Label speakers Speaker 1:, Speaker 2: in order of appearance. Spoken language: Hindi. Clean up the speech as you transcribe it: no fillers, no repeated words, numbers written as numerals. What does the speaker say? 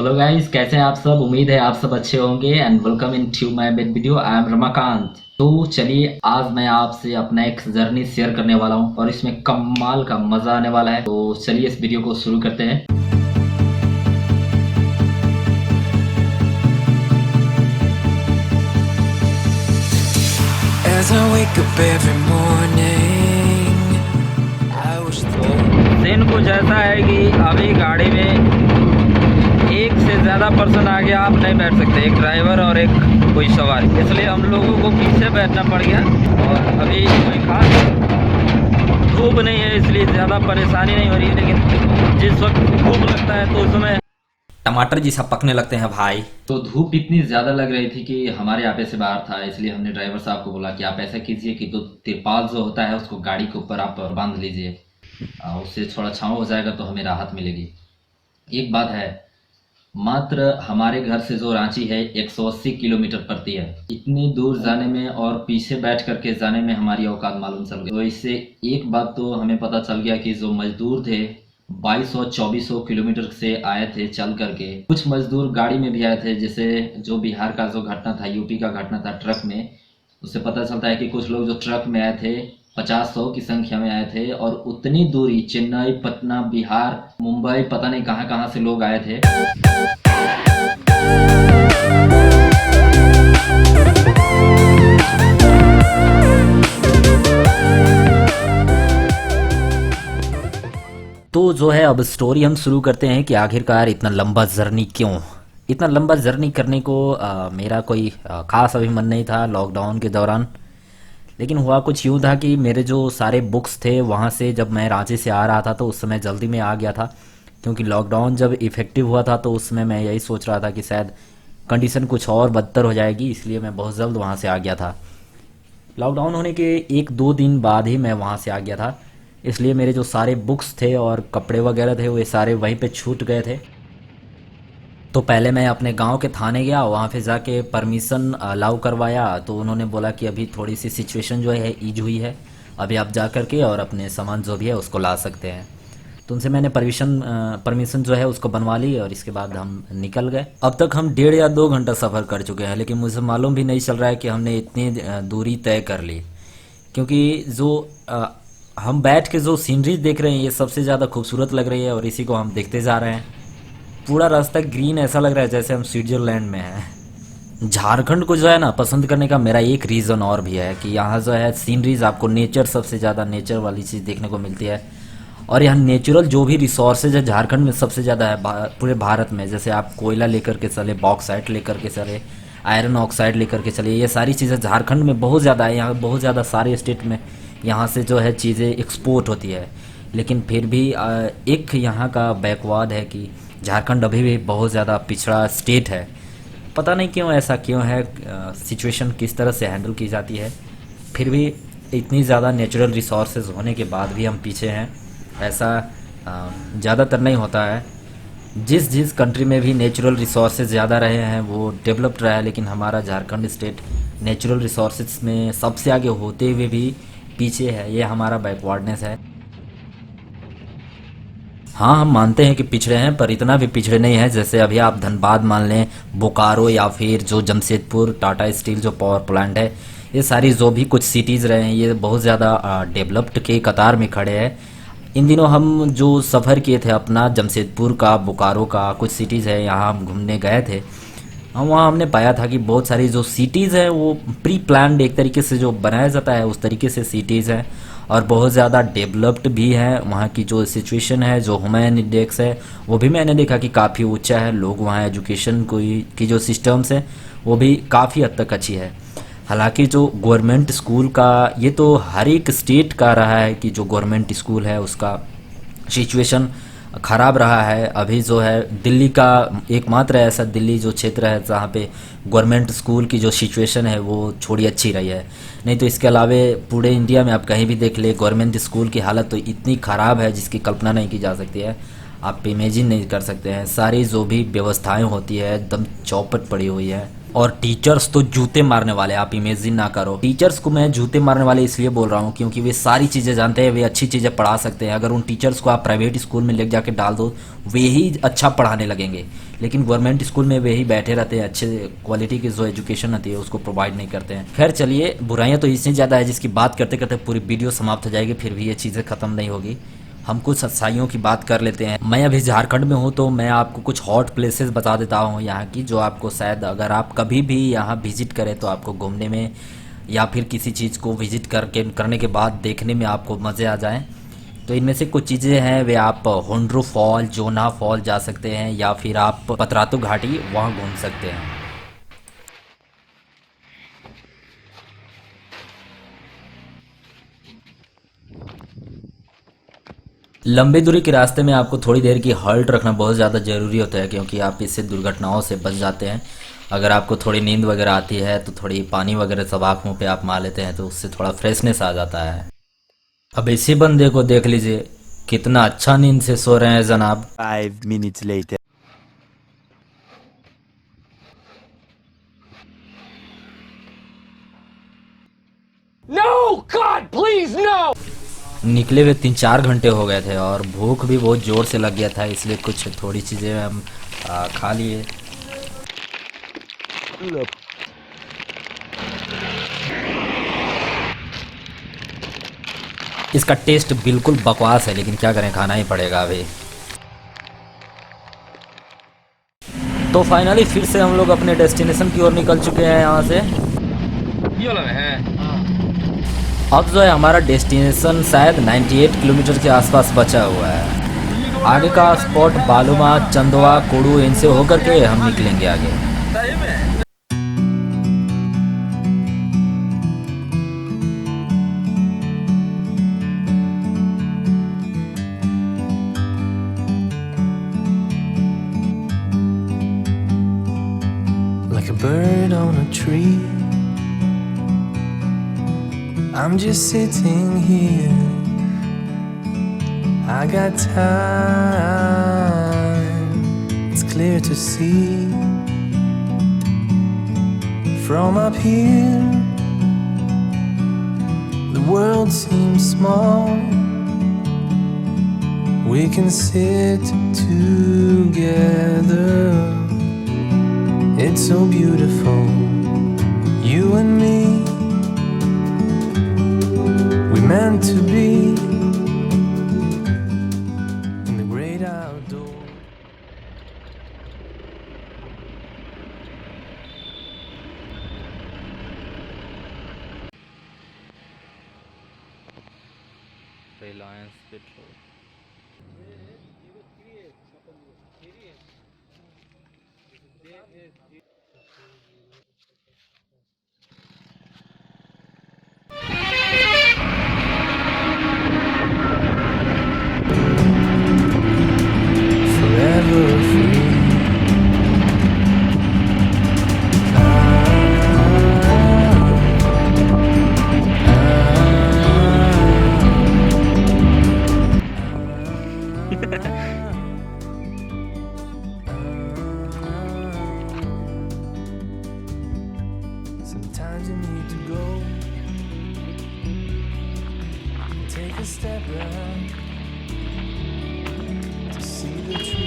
Speaker 1: हेलो गाइस, कैसे हैं आप सब। उम्मीद है आप सब अच्छे होंगे and welcome in to my video. I am Ramakant. तो चलिए, आज मैं आपसे अपना एक जर्नी शेयर करने वाला हूं और इसमें कमाल का मजा आने वाला है। तो चलिए इस वीडियो को शुरू करते हैं।
Speaker 2: As I wake up every morning, I wish
Speaker 1: तो सीन कुछ ऐसा है कि अभी गाड़ी में एक से ज़्यादा पर्सन आगे आप नहीं बैठ सकते, एक ड्राइवर और एक कोई सवारी, इसलिए हम लोगों को पीछे बैठना पड़ गया। और अभी कोई खास धूप नहीं है इसलिए ज़्यादा परेशानी नहीं हो रही है, लेकिन जिस वक्त धूप लगता है तो उस समय
Speaker 3: टमाटर जैसा पकने लगते हैं भाई।
Speaker 1: तो धूप इतनी ज़्यादा लग रही थी कि हमारे यहाँ पे से बाहर था, इसलिए हमने ड्राइवर साहब को बोला कि आप ऐसा कीजिए कि तो तिरपाल जो होता है उसको गाड़ी के ऊपर आप बांध लीजिए, उससे थोड़ा छाँव हो जाएगा तो हमें राहत मिलेगी। एक बात है, मात्र हमारे घर से जो रांची है 180 किलोमीटर पड़ती है। इतनी दूर जाने में और पीछे बैठ करके जाने में हमारी औकात मालूम चल गई। तो इससे एक बात तो हमें पता चल गया कि जो मजदूर थे 2200-2400 किलोमीटर से आए थे चल करके। कुछ मजदूर गाड़ी में भी आए थे, जैसे जो बिहार का जो घटना था, यूपी का घटना था ट्रक में, उससे पता चलता है कि कुछ लोग जो ट्रक में आए थे 50-100 की संख्या में आए थे और उतनी दूरी चेन्नई, पटना, बिहार, मुंबई, पता नहीं कहाँ कहाँ से लोग आए थे।
Speaker 3: तो जो है अब स्टोरी हम शुरू करते हैं कि आखिरकार इतना लंबा जर्नी क्यों। इतना लंबा जर्नी करने को मेरा कोई खास अभी मन नहीं था लॉकडाउन के दौरान। लेकिन हुआ कुछ यूँ था कि मेरे जो सारे बुक्स थे वहाँ से जब मैं रांची से आ रहा था तो उस समय जल्दी में आ गया था, क्योंकि लॉकडाउन जब इफ़ेक्टिव हुआ था तो उस समय मैं यही सोच रहा था कि शायद कंडीशन कुछ और बदतर हो जाएगी, इसलिए मैं बहुत जल्द वहाँ से आ गया था। लॉकडाउन होने के 1-2 दिन बाद ही मैं वहाँ से आ गया था, इसलिए मेरे जो सारे बुक्स थे और कपड़े वगैरह थे वे सारे वहीं पे छूट गए थे। तो पहले मैं अपने गांव के थाने गया, वहाँ पे जाके परमिशन अलाउ करवाया, तो उन्होंने बोला कि अभी थोड़ी सी सिचुएशन जो है ईज हुई है, अभी आप जा करके और अपने सामान जो भी है उसको ला सकते हैं। तो उनसे मैंने परमिशन जो है उसको बनवा ली और इसके बाद हम निकल गए। अब तक हम 1.5 या 2 घंटा सफ़र कर चुके हैं, लेकिन मुझे मालूम भी नहीं चल रहा है कि हमने इतनी दूरी तय कर ली, क्योंकि जो हम बैठ के जो सीनरी देख रहे हैं ये सबसे ज़्यादा खूबसूरत लग रही है और इसी को हम देखते जा रहे हैं। पूरा रास्ता ग्रीन, ऐसा लग रहा है जैसे हम स्विट्जरलैंड में हैं। झारखंड को जो है ना पसंद करने का मेरा एक रीज़न और भी है कि यहाँ जो है सीनरीज आपको नेचर, सबसे ज़्यादा नेचर वाली चीज़ देखने को मिलती है। और यहाँ नेचुरल जो भी रिसोर्सेज है झारखंड में सबसे ज़्यादा है पूरे भारत में। जैसे आप कोयला लेकर के चले, बॉक्साइट लेकर के चले, आयरन ऑक्साइड लेकर के चले, ये सारी चीज़ें झारखंड में बहुत ज़्यादा है। यहाँ बहुत ज़्यादा सारे स्टेट में यहाँ से जो है चीज़ें एक्सपोर्ट होती है। लेकिन फिर भी एक यहाँ का बैकवर्ड है कि झारखंड अभी भी बहुत ज़्यादा पिछड़ा स्टेट है। पता नहीं क्यों, ऐसा क्यों है, सिचुएशन किस तरह से हैंडल की जाती है, फिर भी इतनी ज़्यादा नेचुरल रिसोर्सेज होने के बाद भी हम पीछे हैं। ऐसा ज़्यादातर नहीं होता है। जिस जिस कंट्री में भी नेचुरल रिसोर्सेज ज़्यादा रहे हैं वो डेवलप्ड रहा है, लेकिन हमारा झारखंड स्टेट नेचुरल रिसोर्सेज में सबसे आगे होते हुए भी पीछे है। ये हमारा बैकवर्डनेस है। हाँ, हम मानते हैं कि पिछड़े हैं, पर इतना भी पिछड़े नहीं है। जैसे अभी आप धनबाद मान लें, बोकारो, या फिर जो जमशेदपुर टाटा स्टील जो पावर प्लांट है, ये सारी जो भी कुछ सिटीज़ रहे हैं ये बहुत ज़्यादा डेवलप्ड के कतार में खड़े हैं। इन दिनों हम जो सफ़र किए थे अपना जमशेदपुर का, बोकारो का, कुछ सिटीज़ है यहाँ हम घूमने गए थे, हम वहाँ हमने पाया था कि बहुत सारी जो सिटीज़ हैं वो प्री प्लान्ड एक तरीके से जो बनाया जाता है उस तरीके से सिटीज़ हैं और बहुत ज़्यादा डेवलप्ड भी हैं। वहाँ की जो सिचुएशन है, जो ह्यूमन इंडेक्स है, वो भी मैंने देखा कि काफ़ी ऊंचा है। लोग वहाँ एजुकेशन की जो सिस्टम्स हैं वो भी काफ़ी हद तक अच्छी है। हालांकि जो गवर्नमेंट स्कूल का, ये तो हर एक स्टेट का रहा है कि जो गवर्नमेंट स्कूल है उसका सिचुएशन ख़राब रहा है। अभी जो है दिल्ली का एकमात्र ऐसा दिल्ली जो क्षेत्र है जहाँ पे गवर्नमेंट स्कूल की जो सिचुएशन है वो थोड़ी अच्छी रही है। नहीं तो इसके अलावा पूरे इंडिया में आप कहीं भी देख ले, गवर्नमेंट स्कूल की हालत तो इतनी ख़राब है जिसकी कल्पना नहीं की जा सकती है, आप इमेजिन नहीं कर सकते हैं। सारी जो भी व्यवस्थाएं होती है एकदम चौपट पड़ी हुई है। और टीचर्स तो जूते मारने वाले, आप इमेजिन ना करो। टीचर्स को मैं जूते मारने वाले इसलिए बोल रहा हूँ क्योंकि वे सारी चीज़ें जानते हैं, वे अच्छी चीज़ें पढ़ा सकते हैं। अगर उन टीचर्स को आप प्राइवेट स्कूल में ले जाके डाल दो, वे ही अच्छा पढ़ाने लगेंगे। लेकिन गवर्नमेंट स्कूल में वे ही बैठे रहते हैं, अच्छे क्वालिटी की जो एजुकेशन होती है उसको प्रोवाइड नहीं करते हैं। खैर चलिए, बुराइयाँ तो इतनी ज़्यादा है जिसकी बात करते करते पूरी वीडियो समाप्त हो जाएगी, फिर भी ये चीज़ें ख़त्म नहीं होगी। हम कुछ अच्छाइयों की बात कर लेते हैं। मैं अभी झारखंड में हूँ, तो मैं आपको कुछ हॉट प्लेसेस बता देता हूँ यहाँ की, जो आपको शायद अगर आप कभी भी यहाँ विजिट करें तो आपको घूमने में या फिर किसी चीज़ को विजिट करने के बाद देखने में आपको मज़े आ जाएं। तो इनमें से कुछ चीज़ें हैं, वे आप होंड्रू फॉल, जोना फॉल जा सकते हैं, या फिर आप पतरातू घाटी वहाँ घूम सकते हैं। लंबी दूरी के रास्ते में आपको थोड़ी देर की हॉल्ट रखना बहुत ज़्यादा ज़रूरी होता है, क्योंकि आप इससे दुर्घटनाओं से बच जाते हैं। अगर आपको थोड़ी नींद वगैरह आती है तो थोड़ी पानी वगैरह सब आँखों पे आप मार लेते हैं, तो उससे थोड़ा फ्रेशनेस आ जाता है। अब इसी बंदे को देख लीजिए, कितना अच्छा नींद से सो रहे हैं जनाब।
Speaker 4: 5 minutes later.
Speaker 3: निकले हुए 3-4 घंटे हो गए थे और भूख भी बहुत ज़ोर से लग गया था, इसलिए कुछ थोड़ी चीज़ें हम खा लिए। इसका टेस्ट बिल्कुल बकवास है, लेकिन क्या करें, खाना ही पड़ेगा अभी। तो फाइनली फिर से हम लोग अपने डेस्टिनेशन की ओर निकल चुके हैं यहाँ से। अब जो है हमारा डेस्टिनेशन शायद 98 किलोमीटर के आसपास बचा हुआ है। आगे का स्पॉट बालूमा, चंदवा, कोडू, इनसे होकर के हम निकलेंगे आगे।
Speaker 2: Like a bird on a tree, I'm just sitting here. I got time, it's clear to see. From up here, the world seems small. We can sit together. It's so beautiful, you and me. We meant to be in the great outdoors.
Speaker 3: Reliance petrol.
Speaker 2: Forever free. Sometimes you need to go, take a step back to see the truth.